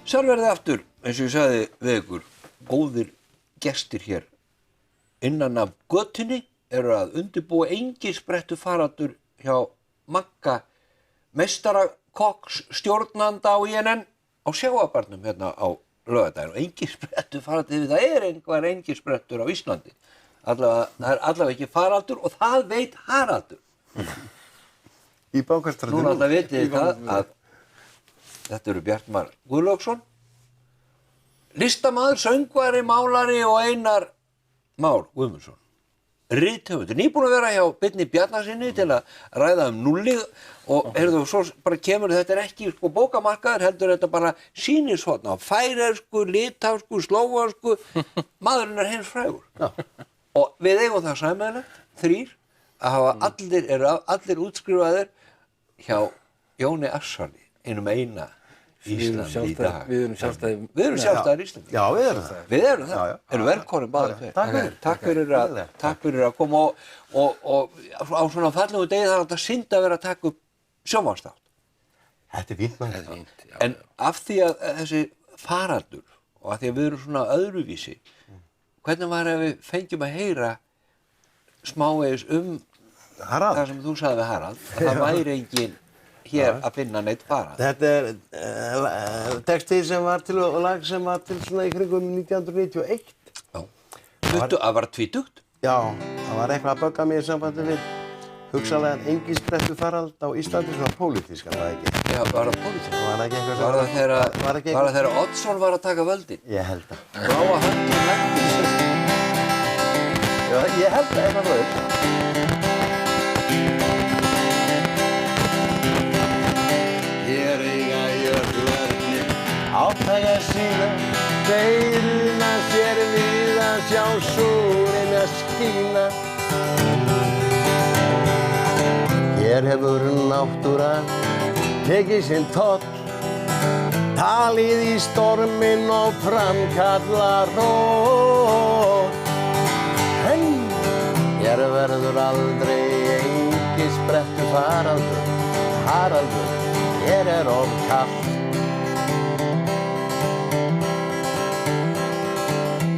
Sælverði aftur, eins og ég sagði við ykkur, góðir gestir hér. Innan af götunni eru að undirbúa engisprettu faraldur hjá Magga, meistarakokks stjórnanda á INN á sjávarbarnum hérna á laugardaginn. Og engisprettu faraldur, það er einhver engisprettur á Íslandi. Það er allavega ekki faraldur og það veit Haraldur. Í Bankastræti. Núna alltaf vitið það að þetta eru Bjartmar Guðlaugsson, listamaður, söngvari, málari og Einar Már Guðmundsson. Rithöfundur, nýbúinn að vera hjá Birni Bjarnasyni til að ræða nullið og heyrðu, svo bara kemur þetta er ekki sko bókamarkaður, heldur þetta bara sýnishorn á færersku, litháfsku, slóvarsku, maðurinn er hins frægur. Já. Og við eigum það sameiginlegt, þrír, að hafa allir útskrifaðir hjá Jóni Assali, einum eina Íslandi í dag. Við erum sjálfstæðir. Við erum sjálfstæðir Íslandi. Já, við erum það. Við erum það. Erum velkomin báðir tveir. Takk fyrir að koma og á svona fallegu degi það er þetta synd að vera að taka upp sjónvarpsþátt. Þetta er fínt maður. En af því að þessi faraldur og af því að við erum svona öðruvísi, hvernig var að við fengjum að heyra smávegis Harald. það sem þú sagði við Harald, að það væri engin hér að finna neitt farald. Þetta er texti sem var til og lag sem var til svona í kringum 1991. Já. Það var tvítugt? Já, það var eitthvað að bögga mér í sambandi við hugsanlegan engisprettu farald á Íslandi, svona pólitískan, var það ekki? Já, var það pólitískan? Var það ekki eitthvað Var það þegar Oddsson var að taka völdin? Ég held það. Bláa höndin leggur. Já, ég held það eitthvað rauð. Hér eiga jöklarnir átaka sína, þeirna sér við að sjá sólina skína. Hér hefur náttúran tekið sinn toll, talið í storminn og framkallar hróll. En hér verður aldrei engisprettu faraldur, Haraldur, hér er kalt.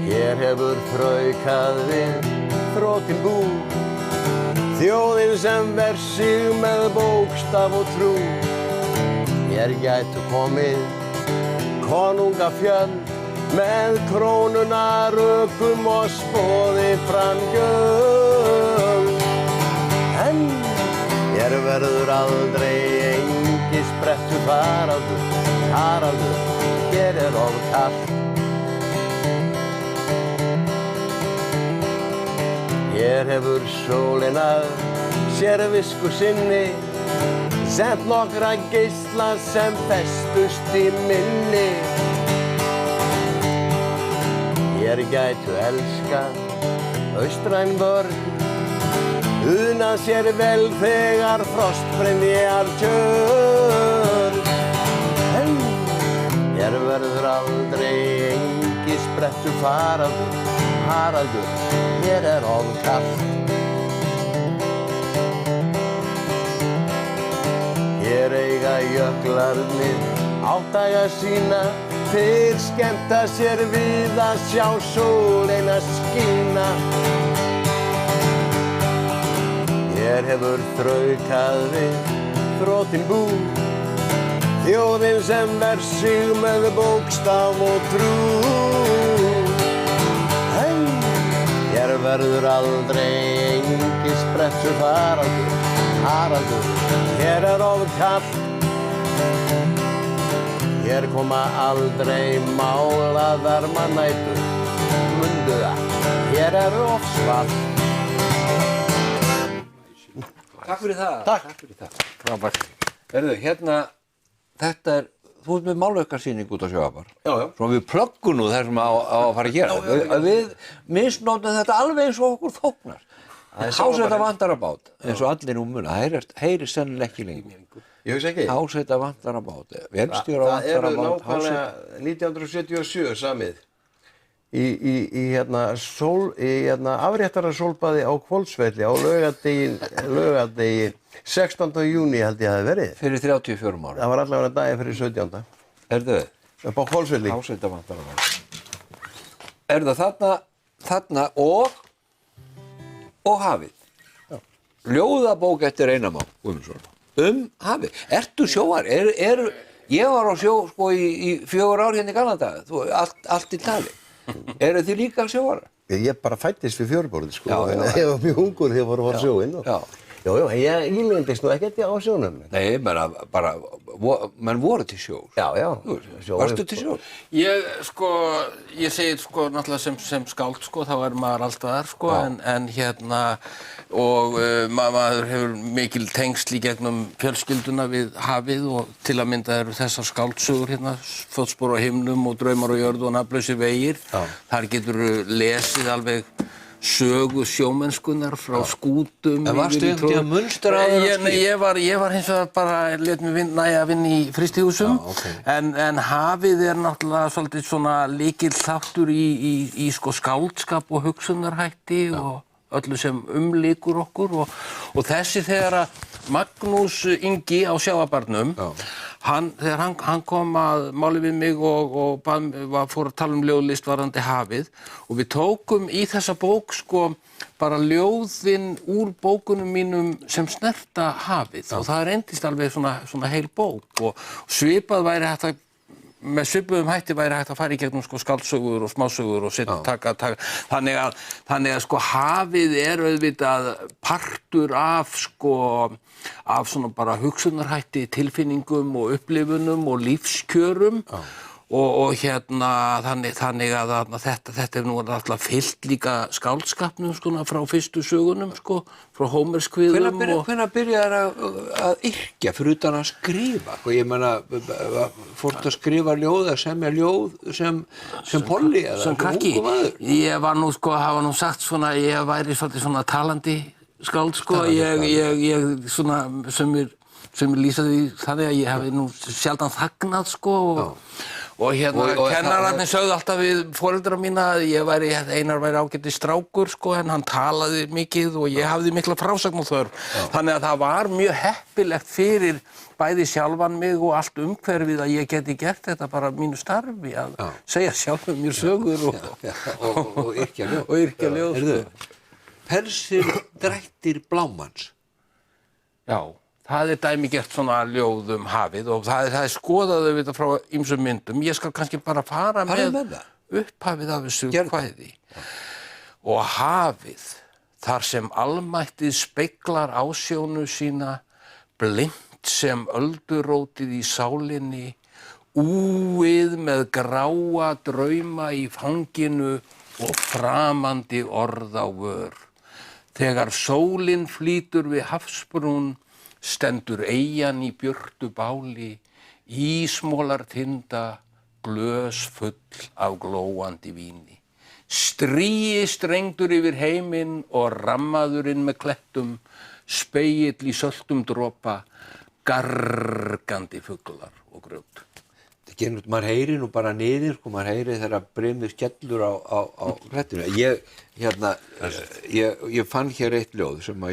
Hér hefur þraukað við þrotinn bú, þjóðin sem ver sig með bókstaf og trú. Hér gætu komið konungafjöld með krónuna rökum og spóði fram gjöld. En hér verður aldrei engisprettu faraldur, Haraldur, hér er kalt. Hér hefur sólin að sérvisku sinni sent nokkra geisla sem festust í minni. Hér gætu elskað austræn börn, unað sér vel þegar frostbrynjar tjörn. En hér verður aldrei engisprettu faraldur, Haraldur, hér er kalt. Hér eiga jöklarnir átaka sína, þeir skemmta sér við að sjá sólina skína. Hér hefur þraukað við þrotinn bú, þjóðin sem ver sig með bókstaf og trú. Hér verður aldrei engisprettu faraldur, Haraldur, hér er kalt. Hér koma aldrei málaðar mannætur, mundu það, hér er svalt. Takk fyrir það. Takk fyrir það. Frábært. Heyrðu, hérna, þetta er, þú ert með málverkarsýning út á Sjóarbar. Já. Svo við plöggum nú það sem á að fara að gera. Við misnotum þetta alveg eins og okkur þóknar. Háseta vantar að bát, eins og allir nú muna. Það heyrir sennilega ekki lengur. Ég hugsa ekki. Háseta vantar að bát, vélstjóra vantar að bát. Það eru nákvæmlega 1977 samið í afréttara sólbaði á Hvolsvelli á laugardegi 16. júní held ég hafi verið. Fyrir 34 ára. Það var allavega daginn fyrir 17. Heyrðu, upp á Hvolsvelli. Ásveita vantar að vera. Þarna og hafið. Ljóðabók eftir Einar Má Guðmundsson hafið. Ertu sjóar? Ég var á sjó sko í 4 ár hérna í Kanada, allt í tali. Eru þið líka sjóar? Ég bara fæddist við fjörborði, sko. Já. Ég var mjög ungur þegar ég var að fara sjóinn. Já. Já, ég ílendist nú ekkert á sjónum. Nei, bara menn voru til sjós. Já. Varstu til sjós? Ég segi náttúrulega sem skáld þá maður alltaf þar en hérna og maður hefur mikil tengsl í gegnum fjölskylduna við hafið og til að mynda eru þessar skáldsögur hérna Fótspor á himnum og Draumar á jörðu og Nafnlausir vegir. Þar geturðu lesið alveg sögu sjómennskunnar frá skútum. En varstu einhvern veginn að munstra aðeins? Ég var hins vegar bara, lét mig nægja að vinna í frystihúsum, en hafið náttúrulega svolítið svona lykill þáttur í skáldskap og hugsunarhætti og öllu sem umlykur okkur og þessi þegar að Magnús Ingi á Sjávarbarnum, þegar hann kom að máli við mig og fór að tala ljóðlist varðandi hafið og við tókum í þessa bók bara ljóðin úr bókunum mínum sem snerta hafið og það reyndist alveg svona heil bók og svipað væri hægt að með svipuðum hætti væri hægt að fara í gegnum skáldsögur og smásögur og taka þannig að hafið auðvitað partur af svona bara hugsunarhætti, tilfinningum og upplifunum og lífskjörum og hérna þannig að þetta nú náttúrulega fyllt líka skáldskapnum frá fyrstu sögunum frá Hómerskviðum. Hvenær byrjaðir að yrkja fyrir utan að skrifa? Ég meina, fórstu að skrifa ljóð að semja ljóð sem polli eða sem krakki? Ég var nú hafa nú sagt ég væri svolítið svona talandi skáld ég svona sem lýsa því þannig að ég hafi nú sjaldan þagnað og hérna kennararnir sögðu alltaf við foreldra mína að Einar væri ágætis strákur en hann talaði mikið og ég hafði mikla frásagnaþörf. Þannig að það var mjög heppilegt fyrir bæði sjálfan mig og allt umhverfið að ég geti gert þetta bara mínu starfi að segja sjálfum mér sögur og yrkja ljóð. Persir drættir Blámanns. Já. Það dæmigert svona ljóð hafið og það skoðað auðvitað frá ýmsum myndum. Ég skal kannski bara fara með upphafið af þessu kvæði. Og hafið, þar sem almættið speglar ásjónu sína, blint sem öldurótið í sálinni, úið með gráa drauma í fanginu og framandi orð á vör. Þegar sólin flýtur við hafsbrún, stendur eyjan í björtu báli, ísmolar tinda, glös full af glóandi víni. Stríi strengdur yfir heiminn og rammaðurinn með klettum, spegill í söltum dropa, gargandi fuglar og grjót. Maður heyrir nú bara niður, maður heyrir þegar brimið skellur á klettinu. Ég fann hér eitt ljóð sem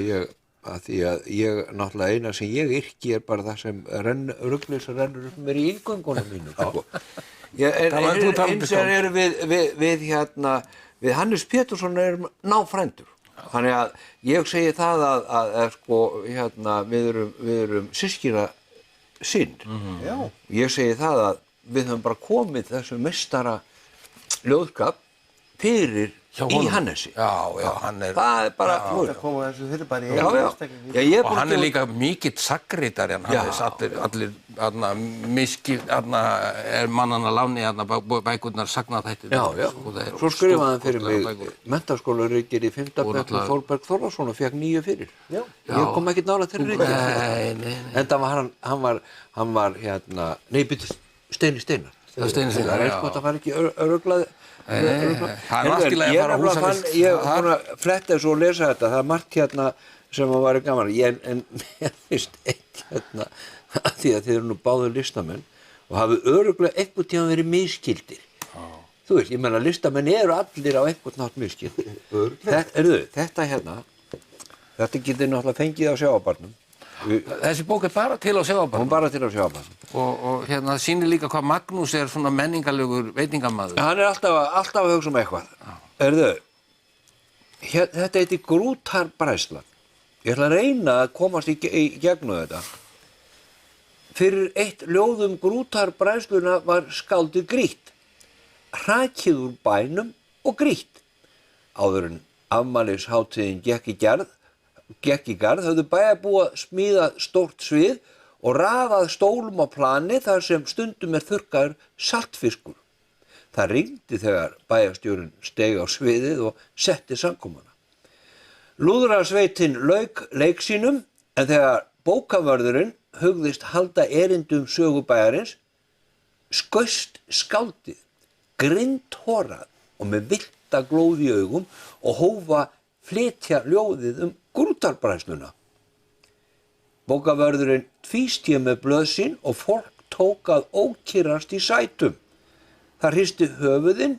að því að ég náttúrulega eina sem ég yrki bara það sem ruglið sem rennur upp mér í inngöngunum mínu. Eins er við Hannes Pétursson náfrændur. Þannig að ég segi það að við erum systkina sinn. Ég segi það að við höfum bara komið þessu meistara ljóðskap fyrir í Hannesi. Hann það bara Það koma þessu fyrir bara í og hann líka mikill sagritari Hannes, allir mannanna láni bækurnar sagnaþættir. Svo skrifaði hann fyrir mig menntaskólaritgerð í 5. bekk með Þórberg Þórðarson og fékk 9 fyrir. Ég kom ekkert nálægt þeirri ritgerð. Enda var hann var Steini Steinar. Það er eitthvað að fara ekki öruglaði. Það allt í lagi að fara á húsalist. Ég var að fletta þessu og lesa þetta. Það margt sem að væri gaman. En mér finnst eitt því að þið eru nú báðir listamenn og hafið örugglega einhvern tímann verið misskildir. Þú veist, ég meina listamenn eru allir á einhvern nátt misskildir. Þetta getur náttúrulega fengið á Sjávarbarnum. Þessi bók bara til á sjávarbarnum. Hún bara til á sjávarbarnum. Og hérna sýnir líka hvað Magnús svona menningarlegur veitingamaður. Hann alltaf að hugsa eitthvað. Erðu, þetta heitir grútarbræðsla. Ég ætla að reyna að komast í gegnum þetta. Fyrir eitt ljóðum grútarbræðsluna var skáldið Grýtt. Hrakið úr bænum og Grýtt. Áður en afmælishátíðin gekk í garð höfðu bæjarbúar smíðað stórt svið og raðað stólum á plani þar sem stundum þurrkaður saltfiskur. Það rigndi þegar bæjarstjórinn steig á sviðið og setti samkomuna. Lúðrasveitin lauk leik sínum en þegar bókavörðurinn hugðist halda erindum sögubæjarins skaust skáldið, grindhorað og með villta glóð í augum og hófa flytja ljóðið grútarbræðsluna. Bókavörðurinn tvísté með blöð sín og fólk tók að ókyrrast í sætum. Það hristi höfuðinn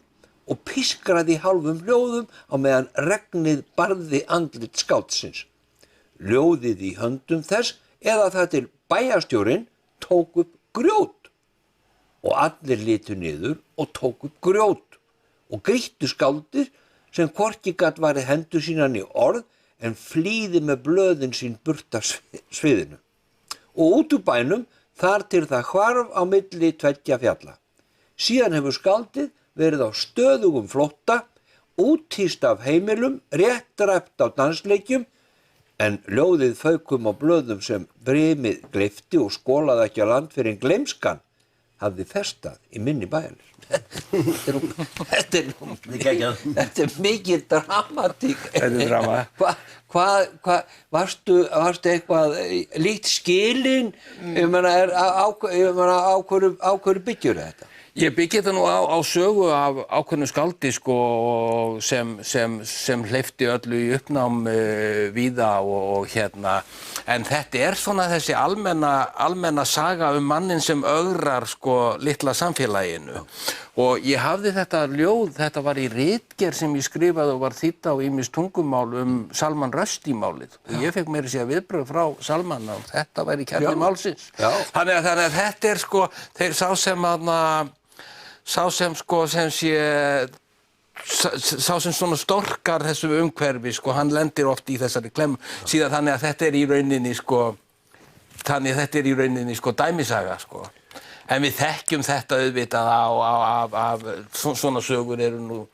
og pískraði hálfum hljóðum á meðan regnið barði andlit skáldsins. Ljóðið í höndum þess eða það til bæjarstjórinn tók upp grjót og allir litu niður og tók upp grjót og grýttu skáldið sem hvorki gat varið hendur sínan í orð en flýði með blöðin sín burt af sviðinu. Og út úr bænum þar til það hvarf á milli tveggja fjalla. Síðan hefur skáldið verið á stöðugum flótta, úthýst af heimilum, rétt dræpt á dansleikjum, en ljóðið faukum á blöðum sem brimið gleifti og skolaði ekki á land fyrir en gleymskan hafði festað í minni bæjarins. Þetta er mikið dramatík. Þetta er drama. Varstu eitthvað líkt skilin? Ég meina, á hverju byggjur þetta? Ég byggi þetta nú á sögu af ákveðnu skáldi sko, sem hleypti öllu í uppnám víða og hérna. En þetta svona þessi almenna saga mannin sem ögrar sko, litla samfélaginu. Og ég hafði þetta ljóð, þetta var í ritgerð sem ég skrifaði og var þýdd á ýmis tungumál Salman Rushdie-málið. Og ég fekk meira að segja viðbrögð frá Salman og þetta væri kjarni málsins. Þannig að þetta sko, þeir sá sem svona storkar þessu umhverfi, sko, hann lendir oft í þessari klemmu. Síðan þannig að þetta er í rauninni, dæmisaga, sko. En við þekkjum þetta auðvitað af svona sögur eru nú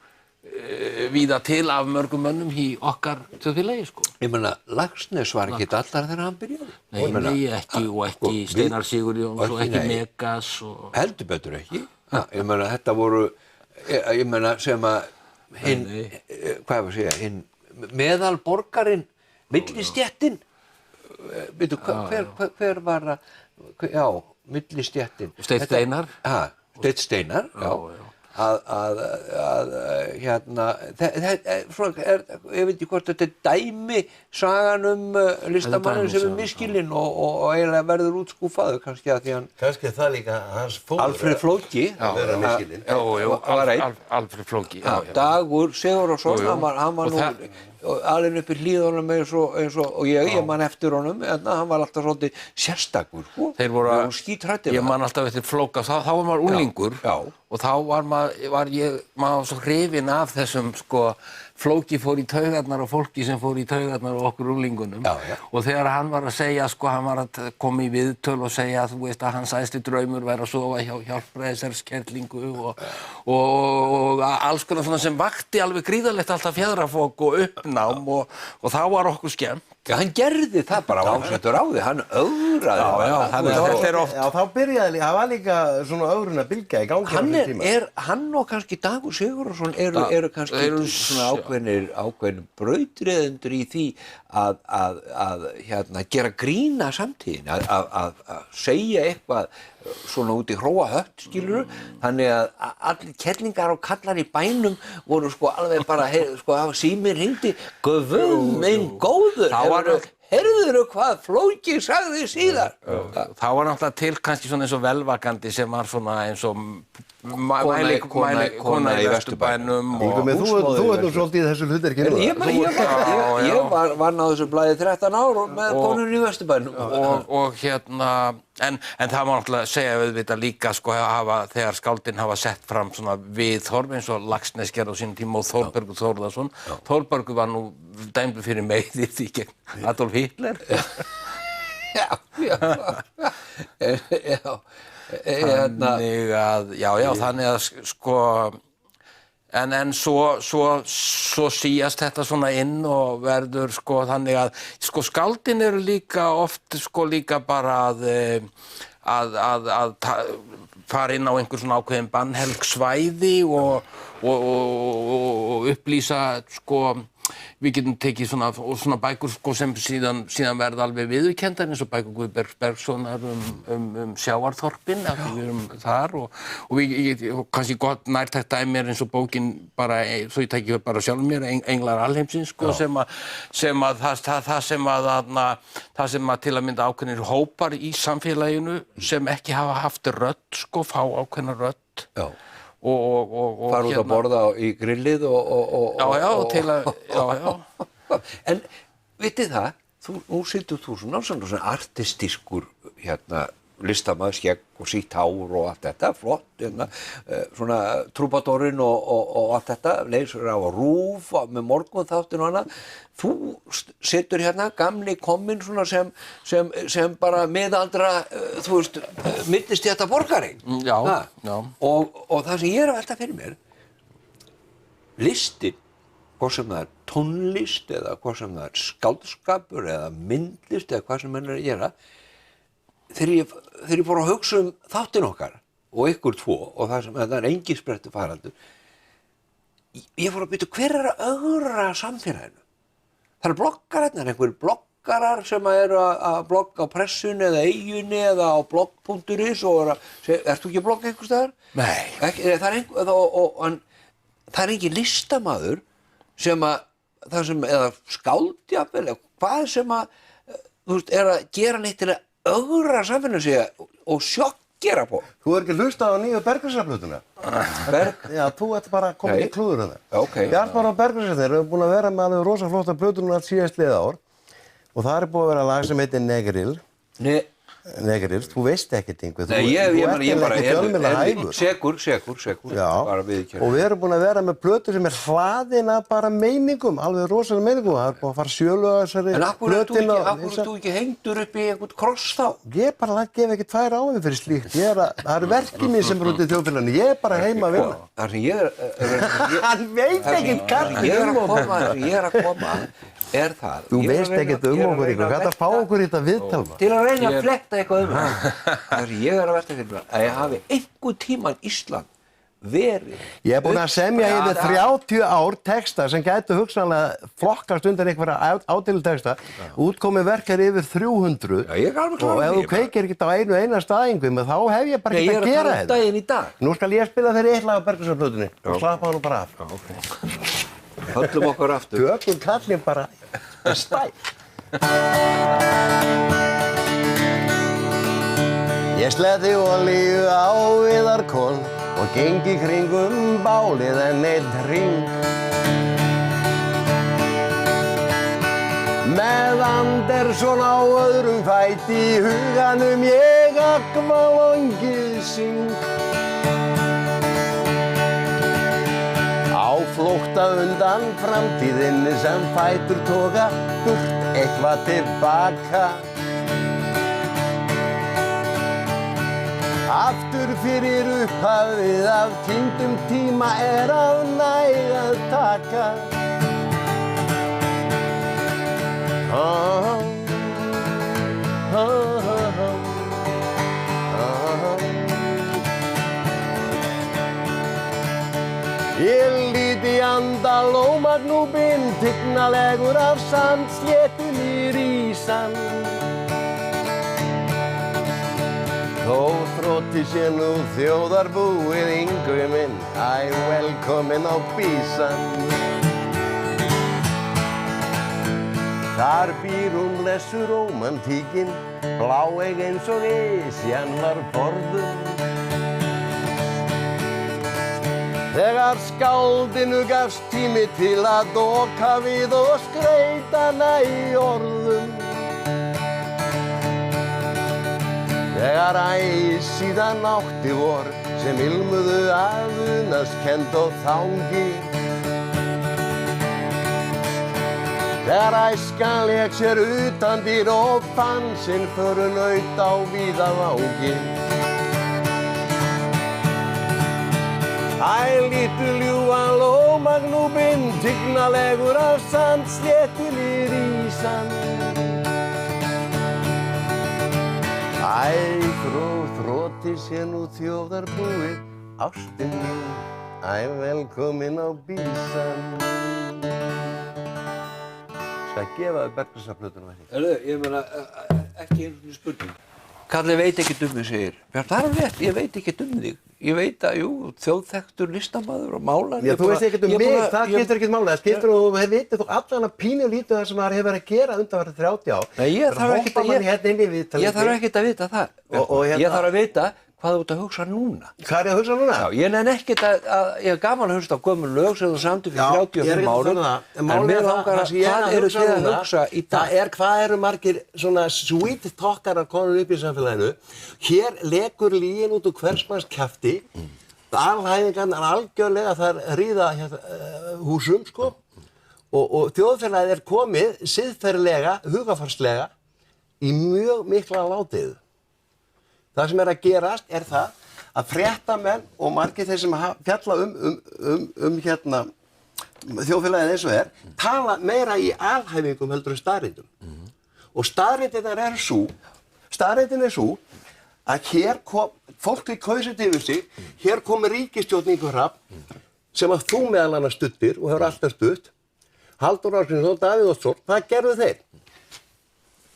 víða til af mörgum mönnum í okkar þjóðfélagi, sko. Ég meina, Laxness var ekki allar þegar hann byrjaði. Nei, ekki Steinar Sigurjóns og ekki Megas og... Heldur betur ekki. Ég meina, þetta voru, sem að hinn meðalborgarinn, millistéttin, veitu, hver var að, já, millistéttin. Steinn Steinar. Steinn Steinar, já. Hérna, ég veit ekki hvort þetta er dæmi sagan listamannin sem misskilinn og eiginlega verður útskúfaður kannski að því hann... Kannski það líka hans fóður. Alfreð Flóki. Vera misskilinn. Alfreð Flóki. Dagur Sigurðarson, hann var nú alveg upp í hlíðunum eins og ég man eftir honum, en hann var alltaf svolítið sérstakur, sko. Þeir voru skítræddir. Ég man alltaf eftir Flóka, þá var maður unglingur og þá var maður svo hrifinn af þessum, sko, Flóki fór í taugarnar og fólki sem fór í taugarnar og okkur unglingunum. Og þegar hann var að segja, sko, hann var að koma í viðtöl og segja, þú veist, að hans æðsti draumur væri að sofa hjá Hjálpræðisherskerlingu og alls konar svona sem vakti alveg gríðarlegt alltaf fjaðrafok og uppnám og þá var okkur skemmt. Já, hann gerði það bara ásettur á því, hann ögraði. Þá byrjaði, það var líka svona ögruna bylgja í gangi á þessum tíma. Hann og kannski Dagur Sigurðarson eru kannski svona ákveðnir brautryðendur í því að gera grína samtíðin, að segja eitthvað svona út í hróahött, skilurðu, þannig að allir kerlingar og kallar í bænum voru sko alveg bara, sko, síminn hringdi, guð minn góður, heyrðirðu hvað Flóki sagði síðar. Það var náttúrulega til kannski svona eins og velvakandi sem var svona eins og Kona í Vesturbænum. Þú ert nú svolítið í þessu hlutverki núna. Ég vann á þessu blaði 13 ár með konunni í Vesturbænum. Og hérna, en það má náttúrulega segja auðvitað líka sko þegar skáldin hafa sett fram svona viðhorf eins og Laxness gerði á sínum tíma og Þórbergur Þórðarson. Þórbergur var nú dæmdur fyrir meiði því gegn Adolf Hitler. Þannig að sko en svo síast þetta svona inn og verður sko þannig að sko skáldin eru líka oft sko líka bara að fara inn á einhver svona ákveðin bannhelg svæði og upplýsa sko við getum tekið svona bækur sko sem síðan verða alveg viðurkenndar eins og bækur Guðbergs Bergssonar sjávarþorpin að við erum þar og kannski gott nærtækt dæmi eins og bókin bara, svo ég tæki bara sjálf mér, Englar alheimsins sko sem að það sem að til að mynda ákveðnir hópar í samfélaginu sem ekki hafa haft rödd sko, fá ákveðna rödd. Já. Og fara út að borða í grillið En vitið það, nú situr þú svona artistískur listamaður, skegg og sítt hár og allt þetta, flott, svona trúbadorinn og allt þetta, leysur á RÚV með morgunþáttinn og annað. Þú situr gamli kominn svona sem bara miðaldra, þú veist, millistétta borgarinn. Já. Og það sem ég að velta fyrir mér, listin, hvort sem það tónlist eða hvort sem það skáldskapur eða myndlist eða hvað sem menn að gera, þegar ég fór að hugsa þáttinn okkar og ykkur tvo og það engisbrettu faraldur, ég fór að byrja hver að ögra samfélaginu. Það eru bloggarar, einhverjir bloggarar sem eru að blogga á pressunni eða eyjunni eða á blogg.is og ertu ekki að blogga einhvers staðar? Nei. Það er engin listamaður eða skáldjafnvel eða hvað sem þú veist, er að gera neitt til að ögra samfélaginu sig og sjokkera på. Þú ekki hlustað á nýju Bergrisplötuna? Já, þú ert bara komið í klúður hana. Okay. Bjartmar og Bergrisar, þeir eru búin að vera með alveg rosa flotta plötur núna síðastliðið ár og það er búin að vera lag sem heitir Negril. Negril, þú veist ekkert einhver. Nei, ég bara sekur. Já, og við erum búin að vera með plötur sem hlaðin af bara meiningum, alveg rosalega meiningum. Það er búin að fara sjöluga þessari plötin. En af hverju þú ekki hengdur upp í einhvern kross þá? Ég bara gef ekkert færi á mig fyrir slíkt. Það eru verkið mín sem eru út í þjóðfélaginu. Ég er bara heima að vinna. Það sem ég Hann veit ekkert kallið ég er að koma er það. Þú veist ekkert okkur ykkur, hvað það fá okkur í þetta viðtal? Til að reyna að fletta eitthvað það. Það sem ég er að velta fyrir mér, að ég hafi einhvern tímann Ísland verið. Ég er búinn að semja yfir 30 ár texta sem gætu hugsanlega flokkast undan einhverja ádeiluteksta. Útkomið verk yfir 300. Já, ég er alveg klár. Og ef þú kveikir ekkert á einu einasta aðingum, þá hef ég bara ekkert að gera þetta. Daginn í dag. Nú skal ég spila þeirri eitt lag á Bergrisplötunni og slappa hann bara af. Höllum okkur aftur. Tökum kallinn bara stæl. Ég sletti olíu á viðarkol og gengi kringum bálið en einn hring. Með Andersson á öðrum fæti í huganum ég akvalongið syng. Á flótta undan framtíðinni sem fætur toga burt eitthvað tilbaka. Aftur fyrir upphafið af týndum tíma er að næga að taka. Ég lít í andalómagnúbinn, tignalegur af sandsléttum í rísan. Þó þrótti sé nú þjóðarbúið Yngvi minn, velkominn á bísan. Þar býr blessu rómantíkin, bláeig eins og Esjan var forðum. Þegar skáldinu gafst tími til að doka við og skreyta hana í orðum. Þegar æsíðan átti vor sem ilmuðu af unaðskennd og þangi. Þegar æskan lék sér utandyr og fann sinn förunaut á víða vangi. Æ, lítu ljúfan lómagnúbinn, tignalegur af sandsléttunni rísan. Æ, þrótti sé nú þjóðarbúið, ástin mín, æ, velkomin á bísan. Skal gefa þér Bergmannsplötuna ekki? Ég meina, ekki einu spurning. Kalli veit ekki mig, segir. Björn, það er rétt, ég veit ekki þig. Ég veit að, jú, þjóðþekktur listamaður og málar. Já, þú veist ekkert mig, það skiptir ekkert máli. Það skiptir og þú vitið þú allan að pínu lítið það sem maður hefur verið að gera undanfarið 30 ár. Nei, ég þarf ekkert að vita það. Ég þarf að vita hvað þú ert að hugsa núna. Hvað er ég að hugsa núna? Já, ég nenni ekkert að ég er gaman að hlusta á gömul lög sem þú samtir fyrir 35 árum. En mér langar að hvað eru þið að hugsa í dag? Hvað eru margir svona sweet talkarar konur upp í samfélaginu? Hér lekur lygin út úr hvers manns kjafti. Alhæfingarnar algjörlega þar ríða húsum, sko. Og þjóðfélagið komið siðferðilega, hugarfarslega í mjög mikla látiðu. Það sem að gerast það að fréttamenn og margir þeir sem fjalla þjóðfélagið eins og tala meira í alhæfingum heldur en staðreyndum. Og staðreyndin er sú að hér kom, fólk kausið yfir sig, hér kom ríkisstjórn Ingu Hrafn sem að þú meðal annars studdir og hefur alltaf stutt, Halldór Ásgrímsson, Davíð Oddsson, það gerðu þeir.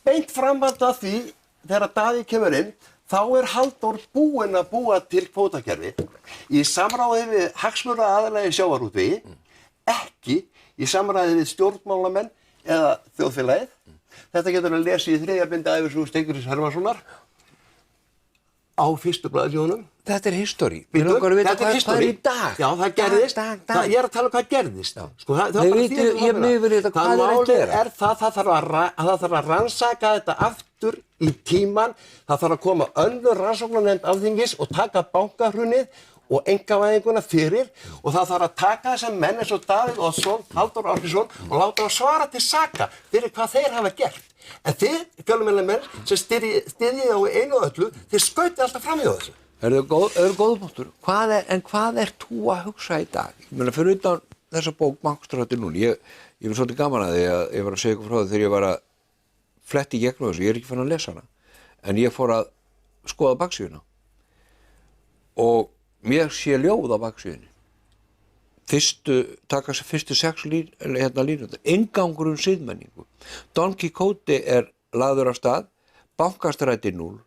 Beint framhald af því þegar Davíð kemur inn, þá Halldór búinn að búa til kvótakerfi í samráði við hagsmunaaðila í sjávarútvegi, ekki í samráði við stjórnmálamenn eða þjóðfélagið. Þetta getur að lesa í 3. bindi ævisögu Steingríms Hermannssonar á fyrstu blaðsíðunum. Þetta er history. Þetta er history. Hvað er í dag? Já, það gerðist. Ég er að tala um hvað gerðist. Sko, það er bara því ég mig verið þetta hvað er að gera. Það þarf að rannsaka þetta aftur í tíman. Það þarf að koma önnur rannsóknarnefnd Alþingis og taka bankahrunið og einkavæðinguna fyrir og það þarf að taka þessa menn eins og Davíð Oddsson, Halldór Ásgrímsson og láta þá svara til saka fyrir hvað þeir hafa gert. En þið, fjölmiðlamenn sem styðjið á einu og öllu, þið skautið alltaf fram í þessu. Góður punktur. Hvað er þú að hugsa í dag? Ég meina, fyrir utan þessa bók Bankastræti núna, ég var svolítið gaman að því að ég var að segja ykkur frá því þegar ég var að fletti í gegnum þessu, ég er ekki fann að lesa hana, en ég fór að skoða baksíðuna og mér sé ljóð á baksíðunni. Taka þess fyrstu 6 línur, inngangurinn siðmenningu. Don Quixote lagður af stað, Bankastræti 0,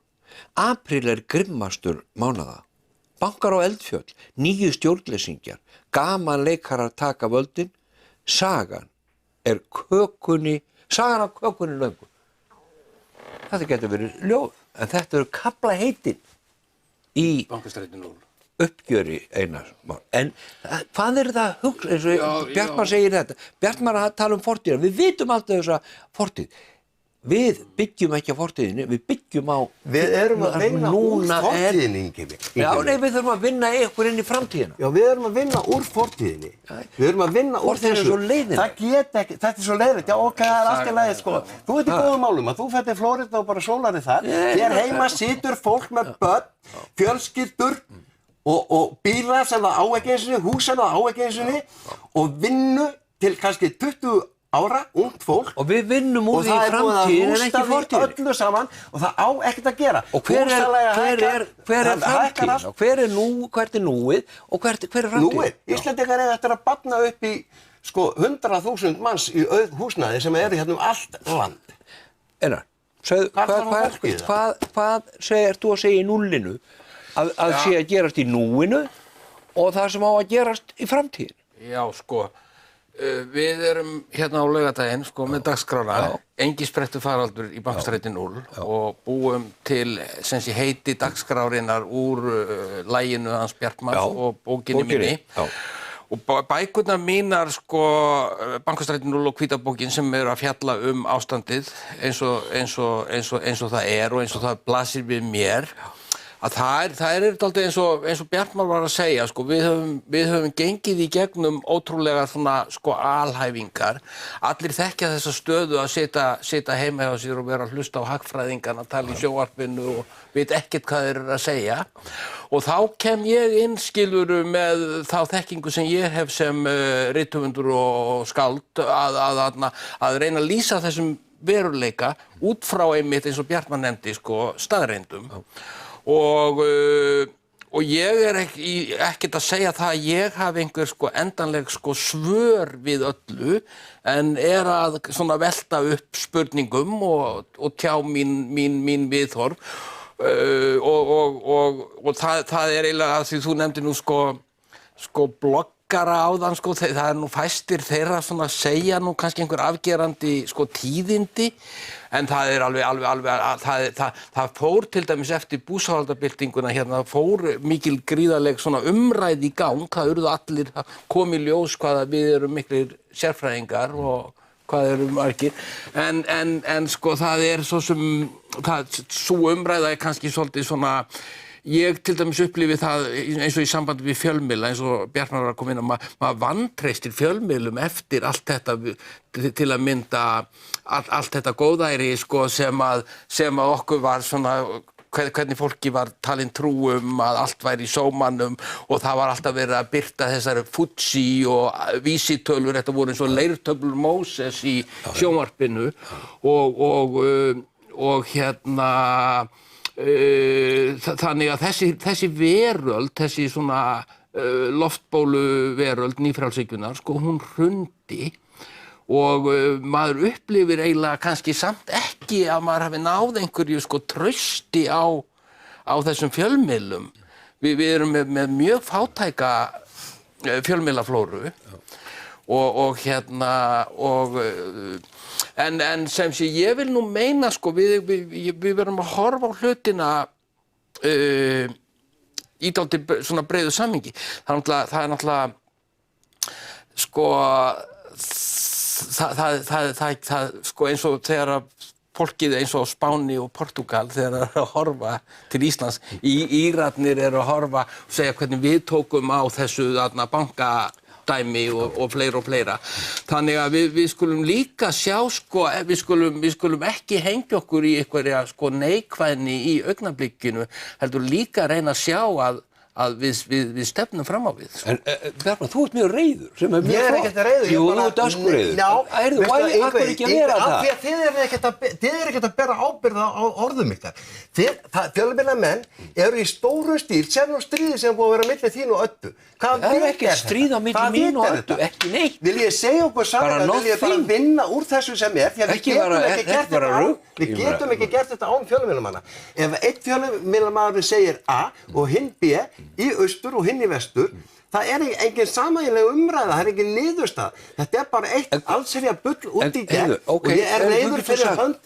apríl grimmastur mánaða, bankar á Eldfjöll, 9 stjórnleysingjar, gaman leikarar taka völdin, sagan af kökunni löngu. Þetta getur verið ljóð, en þetta eru kaflaheitin í Bankastræti 0. uppgjöri Einars Már. En hvað það að hugsa, eins og Bjartmar segir þetta, Bjartmar að tala um fortíðina, við vitum alltaf þessa fortíð. Við byggjum ekki á fortíðinni, við byggjum á... Við erum að vinna úr fortíðinni, Ingi. Já, nei, við þurfum að vinna ykkur inn í framtíðina. Já, við erum að vinna úr fortíðinni. Við erum að vinna úr þessu. Fortíðin er svo leiðinleg. Það get ekki, þetta er svo leiðilegt. Já, ok, það er allt í lagi, sko. Þú veit í góðum málum að þú fer til Flórída og bara sólarið þar. Hér heima situr fólk með börn, fjölskyldur og bílar sem það á ekki einu sinni, hús sem það á ekki einu sinni og vinnu til kannski 20 ára, ungt fólk. Og við vinnum úr því í framtíðin en ekki fortíðin. Og það er búið að rústa því öllu saman og það á ekkert að gera. Og hver er framtíðin? Og hvert er núið og hver er framtíðin? Núið? Íslendingar eiga eftir að batna upp í 100.000 manns í húsnæði sem eru hérna allt land. Einar, hvað segir þú að segja í núllinu að sé að gerast í núinu og það sem á að gerast í framtíðin? Já, sko, Við erum hérna á laugardaginn sko með dagskrána, engisprettur faraldur í Bankastræti 0 og búum til sem sé heiti dagskrárinnar úr laginu hans Bjartmars og bókinni minni. Og bækurnar mínar sko Bankastræti 0 og hvítabókin sem eru að fjalla ástandið eins og það er og eins og það blasir við mér. Að það er dálítið eins og Bjartmar var að segja, sko, við höfum gengið í gegnum ótrúlega svona, sko, alhæfingar. Allir þekkja þessa stöðu að sitja heima hjá sér og vera að hlusta á hagfræðingarna, tala í sjónvarpinu og veit ekkert hvað þeir eru að segja. Og þá kem ég inn, skilurðu, með þá þekkingu sem ég hef sem rithöfundur og skáld að reyna að lýsa þessum veruleika út frá einmitt eins og Bjartmar nefndi, sko, staðreyndum. Og ég er ekkert að segja það að ég hafi einhver sko endanleg sko svör við öllu en er að svona velta upp spurningum og tjá mín viðhorf og það er eiginlega að því þú nefndir nú sko bloggara áðan sko það er nú fæstir þeirra svona að segja nú kannski einhver afgerandi sko tíðindi en það er alveg það fór til dæmis eftir búsáhaldabyltinguna hérna fór mikil gríðarleg svona umræð í gang það urðu allir kom í ljós hvað við erum miklir sérfræðingar og hvað eru margir en sko það er svo sem sú umræða er kannski svolítið svona ég til dæmis upplifi það eins og í sambandi við fjölmiðla eins og Bjartmar var að koma inn að maður vantreystir fjölmiðlum eftir allt þetta til að mynda allt þetta góðæri sko sem að okkur var svona hvernig fólki var talin trú að allt væri í sómanum og það var alltaf verið að birta þessari Fuji og vísitölur þetta voru eins og leirtöflur Móses í sjónvarpinu og hérna þannig að þessi veröld, þessi svona loftbólu veröld nýfrjálshyggjunnar, sko hún hrundi og maður upplifir eiginlega kannski samt ekki að maður hafi náð einhverju sko trausti á þessum fjölmiðlum. Við erum með mjög fátæka fjölmiðlaflóru og hérna en sem sé ég vil nú meina sko við verðum að horfa á hlutina í dálítið svona breiðu samhengi. Það er náttúrulega sko það sko eins og þegar fólkið eins og Spáni og Portúgal þegar það er að horfa til Íslands Írarnir eru að horfa og segja hvernig við tókum á þessu bankadæmi og fleira. Þannig að við skulum líka sjá sko við skulum ekki hengja okkur í einhverja sko neikvæðni í augnablikinu heldur líka reyna að sjá að við stefnum fram á við. En Bjartmar, þú ert mjög reiður sem er mjög Ég er ekkert reiður. Jú, þú ert öskureiður. Já, af hverju ekki að vera það? Af því að þið eru ekkert að bera ábyrgð á orðum ykkar. Fjölmiðlamenn eru í stóru stíl sem stríði sem búið að vera milli þín og Öddu. Það er ekki stríð á milli mín og Öddu, ekki neitt. Vil ég segja okkur saman að vil ég bara vinna úr þessu sem er því að við getum ekki gert þetta án fjölmiðlamanna. Ef einn fjölmiðlamaður segir A og hinn B í austur og hinn í vestur, það er engin sameiginleg umræða, það er engin niðurstaða. Þetta er bara eitt allsherja bull út í gegn og ég er reiður fyrir hönd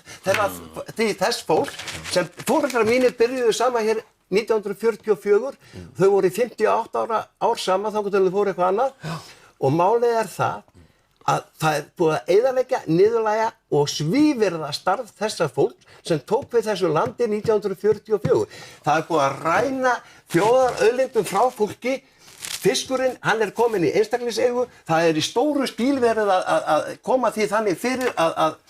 þess fólk sem foreldrar mínir byrjuðu saman hér 1944, þau voru í 58 ár saman þangað til þau fóru eitthvað annað og málið er það að það er búið að eyðileggja, niðurlægja og svívirða starf þessa fólk sem tók við þessu landi 1944. Það er búið að ræna þjóðarauðlindum frá fólki. Fiskurinn, hann er komin í einstaklingseigu. Það er í stóru stíl verið að koma því þannig fyrir að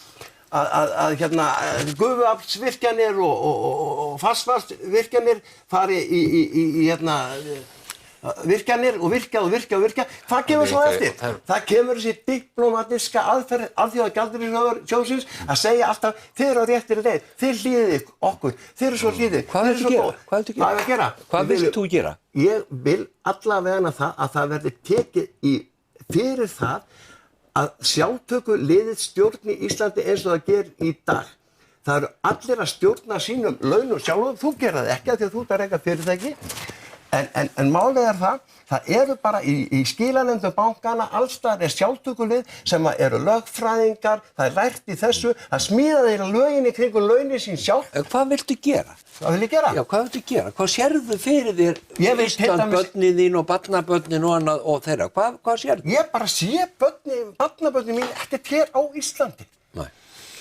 gufuaflsvirkjanir og fastvatnsvirkjanir fari í virkjanir og virka. Hvað kemur svo eftir? Það kemur þessi diplomatiska aðferð Alþjóðagjaldeyrissjóðsins að segja alltaf þið eru á réttri leið, þið hlýðið okkur, þið eru svo hlýðið. Hvað viltu gera? Hvað vilt þú gera? Ég vil allavega að það verði tekið fyrir það að sjálftöku liðið stjórn í Íslandi eins og það gerir í dag. Það eru allir að stjórna sínum launum sjálfum, þú gerir það ekki af því að þú ert að reka fyrirtæki. En málið það eru bara í skilanefndum bankana allstaðar sjálftökulið sem eru lögfræðingar, það lært í þessu, það smíða þeirra lögin í kringum launin sín sjálf. Hvað viltu gera? Hvað vil ég gera? Já, hvað viltu gera? Hvað sérðu fyrir þér Ég vil Íslandbörnin þín og barnabörnin og annað og þeirra? Hvað sérðu? Ég bara sé barnabörnin mín ekkert hér á Íslandi. Nei.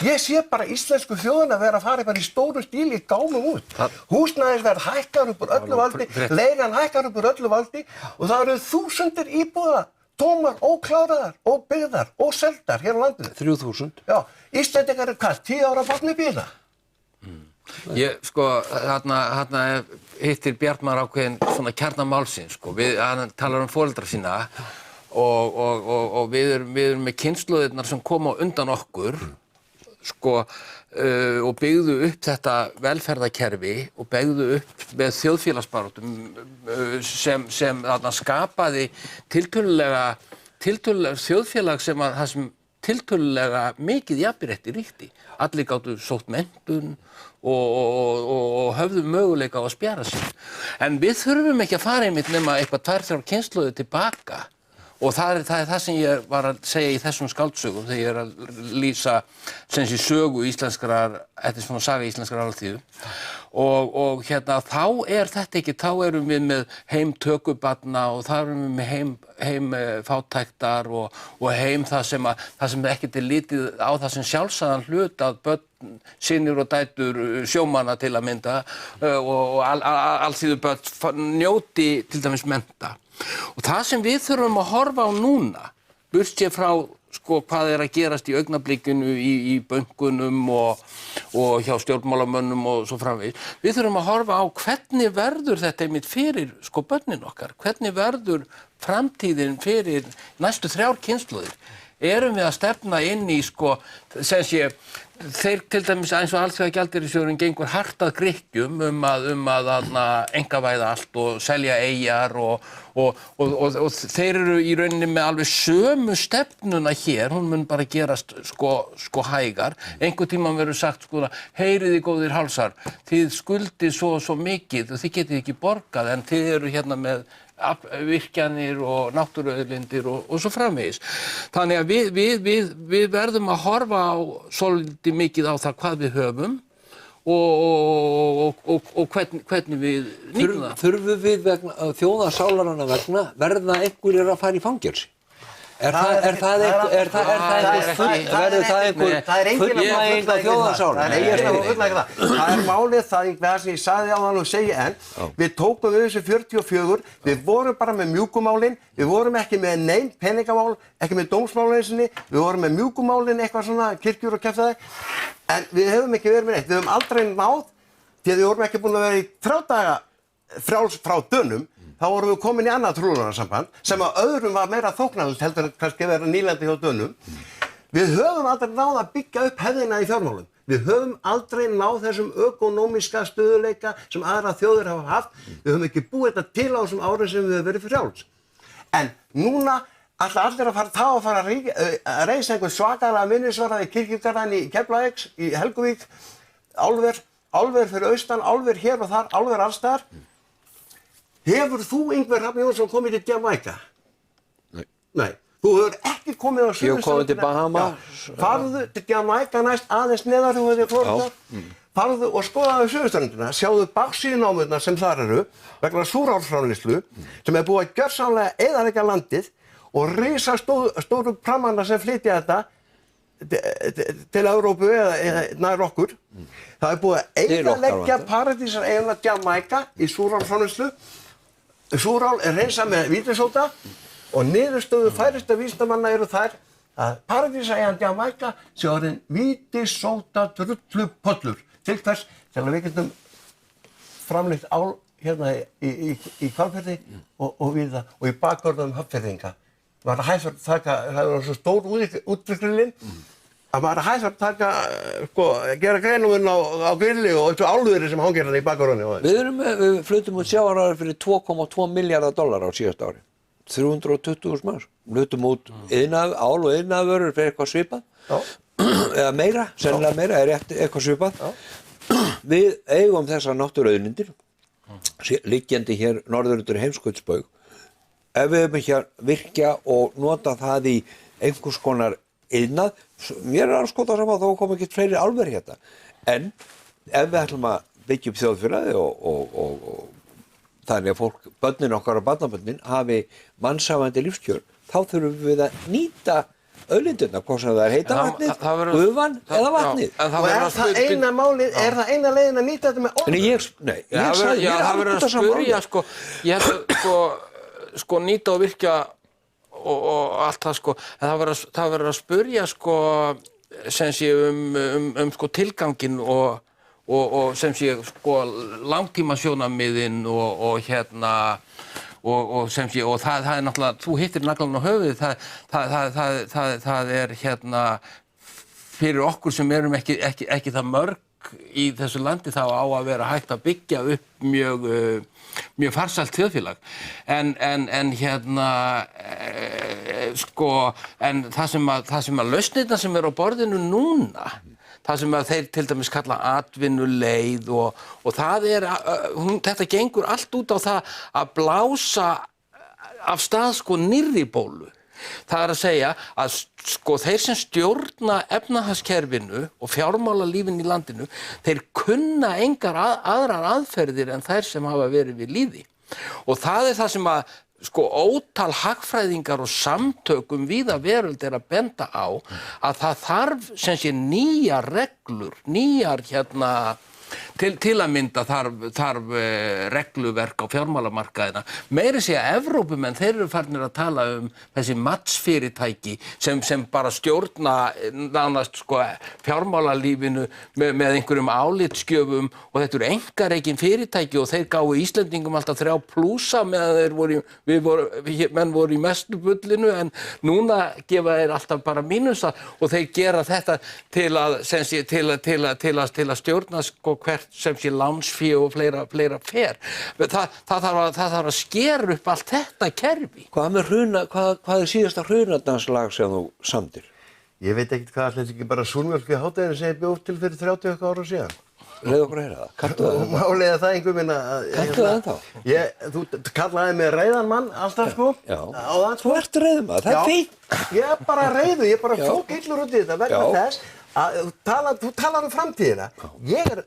Ég sé bara íslensku þjóðina vera að fara bara í stóru stíli í gámum út. Húsnæðisverð hækkar upp úr öllu valdi, leigan hækkar upp úr öllu valdi og það eru þúsundir íbúða, tómar, ókláraðar, óbyggðar, óseldar hér á landinu. 3000? Já, Íslendingar hvað, 10 ára barn í bíða? Ég, þarna hittir Bjartmar ákveðin svona kjarnamálsins, hann talar foreldra sína og við erum með kynslóðirnar sem koma undan okkur, og byggðu upp þetta velferðarkerfi og byggðu upp með þjóðfélagsbaráttum sem þarna skapaði tiltölulega þjóðfélag sem tiltölulega mikið jafnrétti ríkti. Allir gátu sótt menntun og höfðu möguleika á að spjara sig. En við þurfum ekki að fara einmitt nema eitthvað 2-3 kynslóðir tilbaka. Og það er það sem ég var að segja í þessum skáldsögum þegar ég er að lýsa sem sé sögu íslenskrar, þetta er svona saga íslenskrar alþýðu. Og þá er þetta ekki, þá erum við með heim tökubarna og þá erum við með heim fátæktar og heim það sem ekkert er litið á það sem sjálfsagðan hlut að börn, synir og dætur sjómanna til að mynda og alþýðu börn njóti til dæmis mennta. Og það sem við þurfum að horfa á núna, burtséð frá hvað er að gerast í augnablikinu í bönkunum og hjá stjórnmálamönnum og svo framvegis, við þurfum að horfa á hvernig verður þetta einmitt fyrir börnin okkar, hvernig verður framtíðin fyrir næstu 3 kynslóðir. Erum við að stefna inn í sem sé, þeir til dæmis eins og Alþjóðagjaldeyrissjóðurinn gengur hart að Grikkjum að einkavæða allt og selja eyjar og þeir eru í rauninni með alveg sömu stefnuna hér, hún mun bara gerast hægar. Einhvern tímann verður sagt heyriði góðir hálsar, þið skuldið svo mikið og þið getið ekki borgað en þið eru hérna með virkjanir og náttúruauðlindir og svo framvegis. Þannig að við verðum að horfa á svolítið mikið á það hvað við höfum og hvernig við nýtum það. Þurfum við þjóðarsálaranna vegna verða einhverjir að fara í fangelsi? Verður það einhver fullnæging á þjóðarsálinni? Það er málið það sem ég sagði áðan og segi enn. Við tókum við þessu 44, við vorum bara með mjúkumálin, við vorum ekki með nein peningamál, ekki með dómsmálinni, við vorum með mjúkumálin, eitthvað svona kirkjur og kjaftaði. En við höfum ekki verið með neitt, við höfum aldrei náð, því að við vorum ekki búin að vera í 3 daga frjáls frá Dönum. Þá vorum við komin í annað trúnaðarsamband sem að öðrum var meira þóknanlegt heldur en kannski vera nýlandi hjá Dönum. Við höfum aldrei náð að byggja upp hefðina í fjármálum. Við höfum aldrei náð þessum ökonómiska stöðuleika sem aðra þjóðir hafa haft. Við höfum ekki búið þetta til á þessum árum sem við höfum verið frjáls. En núna ætla allir að fara að reisa einhver svakalega minnisvarða í kirkjugarðan í Keflavík, í Helguvík, álver fyrir austan, álver hér og þar, álver alls staðar. Hefur þú, Ingvar Hrafn Jónsson, komið til Jamaica? Nei. Þú hefur ekki komið á Suðurströndina? Ég hef komið til Bahama. Farðu til Jamaica næst aðeins neðar þú hefði klórað. Farðu og skoðaðu Suðurströndina, sjáðu baksíðunámurnar sem þar eru, vegna súrálsframleiðslu, sem er búið að gjörsamlega eyðileggja landið og risa stóru prammanna sem flytja þetta til Evrópu eða nær okkur. Það er búið að eyðileggja paradísareyjuna Jamaica í súrálsframleiðslu. Súrál er hreinsað með vítisóta og niðurstöður færista vísindamanna eru þær að paradísareyjan Jamaica sé orðin vítisóta drullupollur. Til hvers? Til að við getum framleitt ál hérna í Hvalfirði og víða og í bakgörðum Hafnfirðinga. Það var svo stór útviklun að maður hægt að gera greinum á grilli og þessu álveri sem hangir hérna í bakgrunni. Við flutum út sjávarafurðir fyrir 2,2 milljarða dollara á síðasta ári. 320.000 manns. Flutum út ál og iðnaðarvörur fyrir eitthvað svipað. Eða meira, sennilega meira, eitthvað svipað. Við eigum þessar náttúruauðlindir liggjandi hér norður undir heimskautsbaug, ef við höfum ekki að virkja og nota það í einhvers konar iðnað, mér anskotað sama þó kom ekki fleiri álver hérna, en ef við ætlum að byggja upp þjóðfélagi og þannig að fólk, börnin okkar og barnabörnin hafi mannsafandi lífskjör, þá þurfum við að nýta auðlindirnar, hvort sem það heita vatnið, gufan eða vatnið. Og er það eina málið, er það eina leiðin að nýta þetta með orku? Ég sagði, mér er alveg út af saman máli. Ég held sko nýta og virkja og allt það en það verður að spyrja sem sé sko tilganginn og sem sé sko langtímasjónarmiðin og hérna og sem sé, og það er náttúrulega, þú hittir naglann á höfuðið, það er hérna fyrir okkur sem erum ekki það mörg í þessu landi, þá á að vera hægt að byggja upp mjög farsælt þjóðfélag en hérna sko, en það sem að lausnirnar sem eru á borðinu núna, það sem að þeir til dæmis kalla atvinnuleið og það þetta gengur allt út á það að blása af stað sko nýrri bólu. Það er að segja að sko þeir sem stjórna efnahagskerfinu og fjármálalífinu í landinu, þeir kunna engar aðrar aðferðir en þær sem hafa verið við lýði. Og það er það sem að sko ótal hagfræðingar og samtökum víða veröld að benda á að það þarf sem sé nýjar reglur, nýjar hérna til að mynda þarf regluverk á fjármálamarkaðina. Meira segja Evrópumenn, þeir eru farnir að tala þessi matsfyrirtæki sem bara stjórna nánast sko fjármálalífinu með einhverjum álitsgjöfum og þetta eru einkarekin fyrirtæki og þeir gáfu Íslendingum alltaf 3 plúsa meðan menn voru í mestu bullinu en núna gefa þeir alltaf bara mínusa og þeir gera þetta til að stjórna sko hvert sem sé lánsfé og fleira fer. Það þarf að skera upp allt þetta kerfi. Hvað er síðasta hrunadanslag sem þú samdir? Ég veit ekkert hvað allir ekki bara súrmjólk í hádeginu sem ég bjóð til fyrir 30 ára síðan. Leðu okkur að heyra það. Kanntu það? Málið er það einhver minna. Kanntu það ennþá? Þú kallaði mig reiðan mann alltaf sko. Já. Áðan, Þú ert reiður maður, það er fínt. Ég er bara reiður, ég er bara fók illur út í þetta vegna þess að þú talar framtíðina. Ég er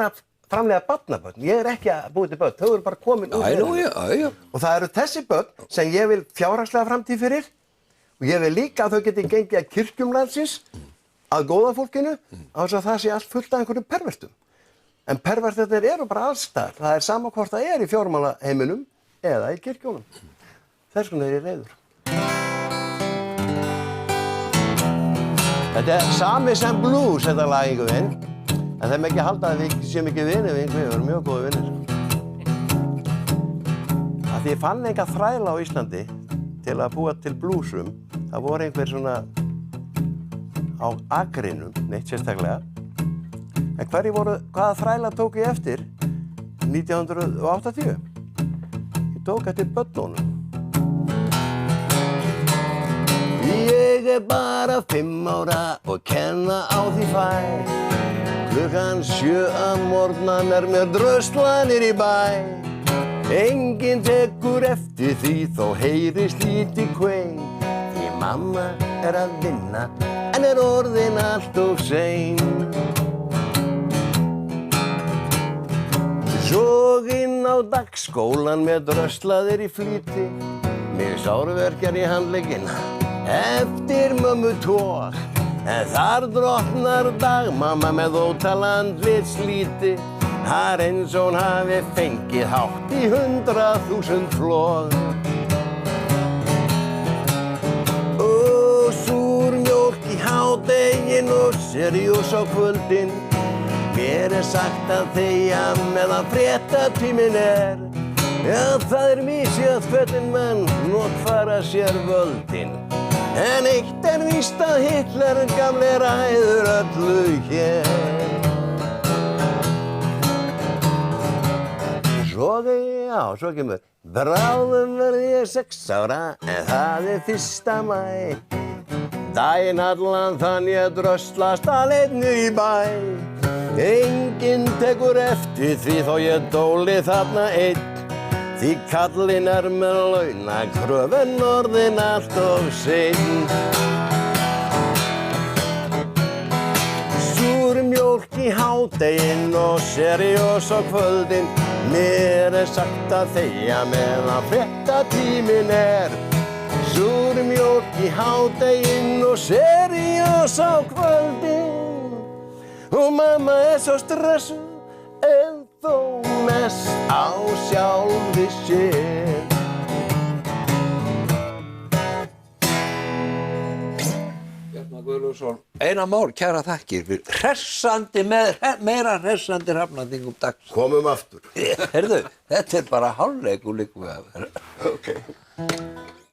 að framleiða barnabörn, ég er ekki að búið til börn, þau eru bara komin úr Já. Og það eru þessi börn sem ég vil fjárhagslega framtíð fyrir og ég vil líka að þau geti gengið að kirkjum landsins að góða fólkinu á þess að það sé allt fullt af einhverjum pervertum. En pervertirnir eru bara alls staðar, það er sama hvort það er í fjármálaheiminum eða í kirkjónum. Þess vegna er ég reiður. Þetta er sami sem blues, þetta lag einhver veginn. En þeim ekki halda að við séum ekki vinir við einhver, við erum mjög góði vinir. Af því ég fann enga þræla á Íslandi til að búa til bluesum. Það voru einhver svona á akrinum, neitt sérstaklega. En hvaða þræla tók ég eftir 1980? Ég tók eftir börnunum. Ég er bara 5 ára og kenna á því fæ. Klukkan 7 að morgnan er mér dröslanir í bæ. Enginn tekur eftir því þó heyrist lítið kvein. Því mamma er að vinna en er orðin allt of sein. Soginn á dagskólan með dröslaðir í flýti. Mig sárverkjar í handlegginn eftir mömmu tók. En þar drottnar dagmamma með ótal andlit slíti. Það er eins og hún hafi fengið hátt í 100.000 flog. Og súr mjólk í hádegin og seriós á kvöldin. Mér er sagt að þegja meðan fréttatíminn er. Já, það er misjafnt hvernig menn notfæra sér völdin. En eitt er víst að Hitler gamli ræður öllu hér. Svo kemur. Bráðum verð ég 6 ára, en það er 1. maí. Daginn allan þann ég dröslast aleinn í bæ. Enginn tekur eftir því þó ég dóli þarna einn. Því kallinn með launakröfun orðin allt of seinn. Súr mjólk í hádeginn og seriós á kvöldin. Mér sagt að þegja meðan fréttatíminn Súr mjólk í hádeginn og seriós á kvöldin. Og mamma svo stressuð en þó mest á sjálfri sér. Bjartmar Guðlaugsson, Einar Már, kæra þakkir fyrir hressandi meira hressandi hrafnandingum dags. Komum aftur. Heyrðu, þetta bara hálfleikur líka við að vera. Okay.